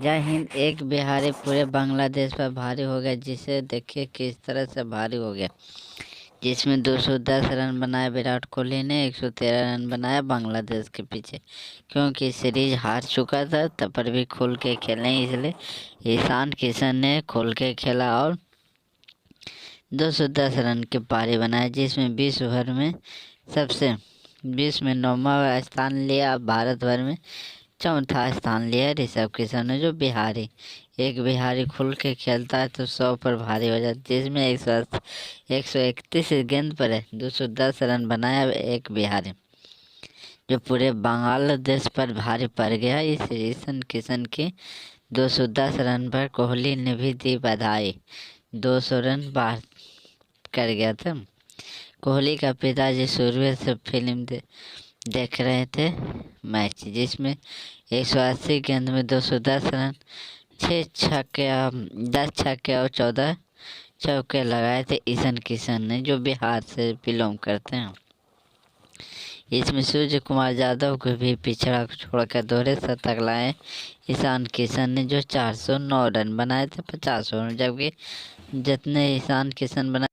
जय हिंद। एक बिहारी पूरे बांग्लादेश पर भारी हो गया, जिसे देखिए किस तरह से भारी हो गया। जिसमें 210 रन बनाए विराट कोहली ने, 113 रन बनाया बांग्लादेश के पीछे, क्योंकि सीरीज हार चुका था तब पर भी खुल के खेले, इसलिए ईशान किशन ने खुल के खेला और 210 रन की पारी बनाई, जिसमें 20 ओवर में सबसे 20 में 9वां स्थान लिया। भारत भर में चौथा स्थान लिया ऋषभ किशन ने, जो बिहारी। एक बिहारी खुल के खेलता है तो 100 पर भारी हो जाता है, जिसमें 131 गेंद पर 210 रन बनाया एक बिहारी, जो पूरे बांग्लादेश पर भारी पड़ गया। इस ईशान किशन की 210 रन पर कोहली ने भी दी बधाई। 200 रन बाहर कर गया था। कोहली का पिताजी शुरू से फिल्म देख रहे थे मैच, जिसमें 180 गेंद में 210 रन, 10 छक्के और 14 चौके लगाए थे ईशान किशन ने, जो बिहार से बिलोंग करते हैं। इसमें सूर्य कुमार यादव को भी पिछड़ा छोड़कर दोहरे शतक लाए ईशान किशन ने, जो 409 रन बनाए थे 50 ओवर में, जबकि जितने ईशान किशन बनाए